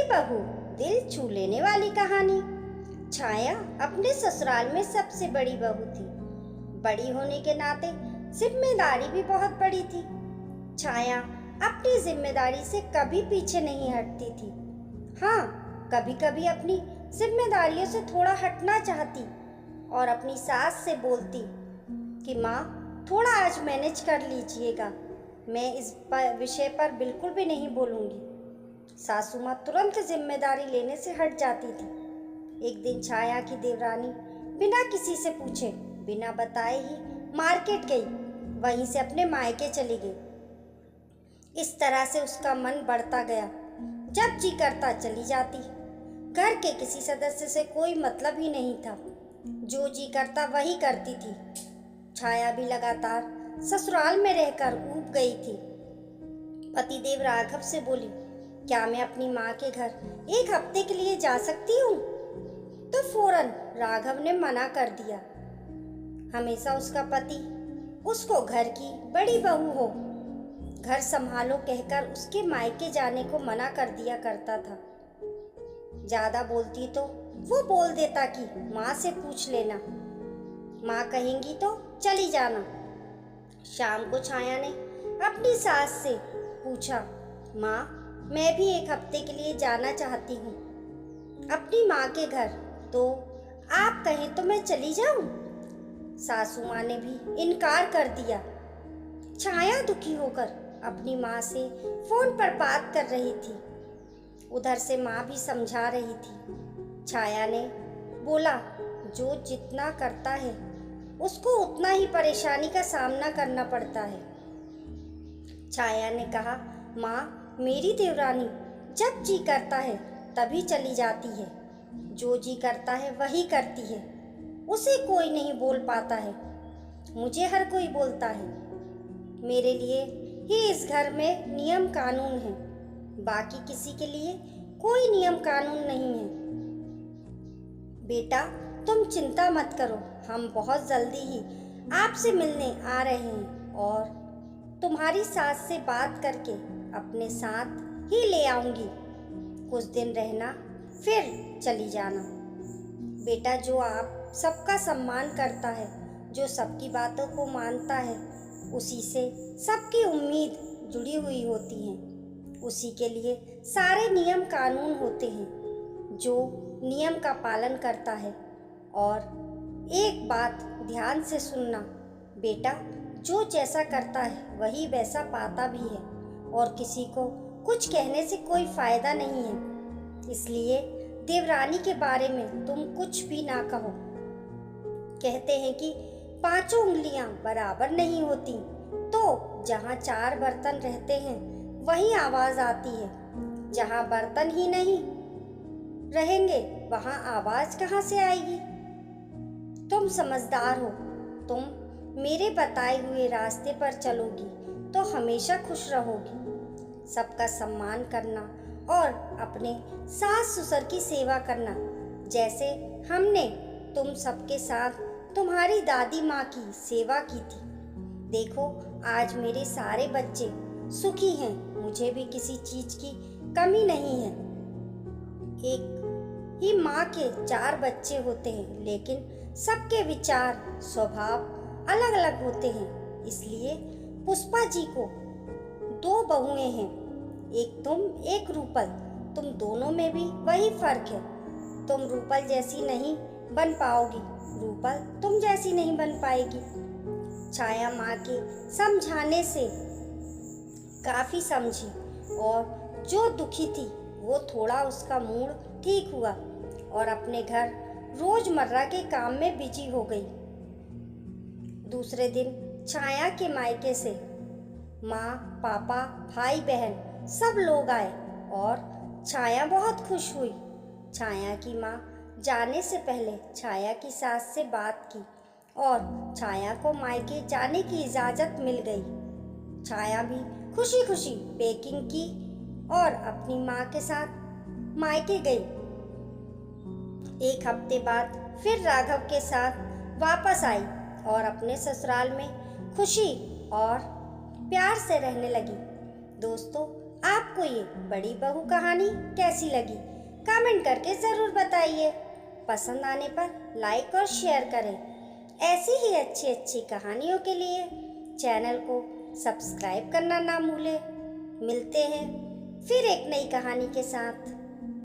बहू, दिल छू लेने वाली कहानी। छाया अपने ससुराल में सबसे बड़ी बहू थी। बड़ी होने के नाते जिम्मेदारी भी बहुत बड़ी थी। छाया अपनी जिम्मेदारी से कभी पीछे नहीं हटती थी। हाँ, कभी कभी अपनी जिम्मेदारियों से थोड़ा हटना चाहती और अपनी सास से बोलती कि माँ, थोड़ा आज मैनेज कर लीजिएगा, मैं इस विषय पर बिल्कुल भी नहीं बोलूँगी। सासू माँ तुरंत जिम्मेदारी लेने से हट जाती थी। एक दिन छाया की देवरानी बिना किसी से पूछे, बिना बताए ही मार्केट गई, वहीं से अपने मायके चली गई। इस तरह से उसका मन बढ़ता गया। जब जी करता चली जाती। घर के किसी सदस्य से कोई मतलब ही नहीं था, जो जी करता वही करती थी। छाया भी लगातार ससुराल में रहकर ऊब गई थी। पतिदेव राघव से बोली, क्या मैं अपनी माँ के घर एक हफ्ते के लिए जा सकती हूँ? तो फौरन राघव ने मना कर दिया। हमेशा उसका पति उसको घर की बड़ी बहू हो, घर संभालो कहकर उसके मायके जाने को मना कर दिया करता था। ज्यादा बोलती तो वो बोल देता कि माँ से पूछ लेना, माँ कहेंगी तो चली जाना। शाम को छाया ने अपनी सास से पूछा, माँ, मैं भी एक हफ्ते के लिए जाना चाहती हूँ अपनी माँ के घर, तो आप कहें तो मैं चली जाऊँ? सासू माँ ने भी इनकार कर दिया। छाया दुखी होकर अपनी माँ से फोन पर बात कर रही थी। उधर से माँ भी समझा रही थी। छाया ने बोला, जो जितना करता है उसको उतना ही परेशानी का सामना करना पड़ता है। छाया ने कहा, माँ, मेरी देवरानी जब जी करता है तभी चली जाती है, जो जी करता है वही करती है, उसे कोई नहीं बोल पाता है, मुझे हर कोई बोलता है। मेरे लिए ही इस घर में नियम कानून है, बाकी किसी के लिए कोई नियम कानून नहीं है। बेटा, तुम चिंता मत करो, हम बहुत जल्दी ही आपसे मिलने आ रहे हैं और तुम्हारी सास से बात करके अपने साथ ही ले आऊंगी। कुछ दिन रहना, फिर चली जाना। बेटा, जो आप सबका सम्मान करता है, जो सबकी बातों को मानता है, उसी से सबकी उम्मीद जुड़ी हुई होती है। उसी के लिए सारे नियम कानून होते हैं, जो नियम का पालन करता है। और एक बात ध्यान से सुनना बेटा, जो जैसा करता है वही वैसा पाता भी है, और किसी को कुछ कहने से कोई फायदा नहीं है। इसलिए देवरानी के बारे में तुम कुछ भी ना कहो। कहते हैं कि पांचों उंगलियां बराबर नहीं होती, तो जहाँ चार बर्तन रहते हैं वही आवाज आती है। जहाँ बर्तन ही नहीं रहेंगे वहाँ आवाज कहाँ से आएगी? तुम समझदार हो, तुम मेरे बताए हुए रास्ते पर चलोगी तो हमेशा खुश रहोगी। सबका सम्मान करना और अपने सास ससुर की सेवा करना, जैसे हमने तुम सबके साथ तुम्हारी दादी माँ की सेवा की थी। देखो, आज मेरे सारे बच्चे सुखी हैं, मुझे भी किसी चीज की कमी नहीं है। एक ही माँ के चार बच्चे होते हैं, लेकिन सबके विचार स्वभाव अलग अलग होते हैं। इसलिए पुष्पा जी को दो बहुएं हैं, एक तुम एक रूपल। तुम दोनों में भी वही फर्क है। तुम रूपल जैसी नहीं बन पाओगी, रूपल तुम जैसी नहीं बन पाएगी। छाया माँ के समझाने से काफी समझी और जो दुखी थी वो थोड़ा उसका मूड ठीक हुआ और अपने घर रोजमर्रा के काम में बिजी हो गई। दूसरे दिन छाया के मायके से माँ, पापा, भाई बहन सब लोग आए और छाया बहुत खुश हुई। छाया की माँ जाने से पहले छाया की सास से बात की और छाया को मायके जाने की इजाज़त मिल गई। छाया भी खुशी खुशी पैकिंग की और अपनी माँ के साथ मायके गई। एक हफ्ते बाद फिर राघव के साथ वापस आई और अपने ससुराल में खुशी और प्यार से रहने लगी। दोस्तों, आपको ये बड़ी बहू कहानी कैसी लगी कमेंट करके ज़रूर बताइए। पसंद आने पर लाइक और शेयर करें। ऐसी ही अच्छी अच्छी कहानियों के लिए चैनल को सब्सक्राइब करना ना भूलें। मिलते हैं फिर एक नई कहानी के साथ।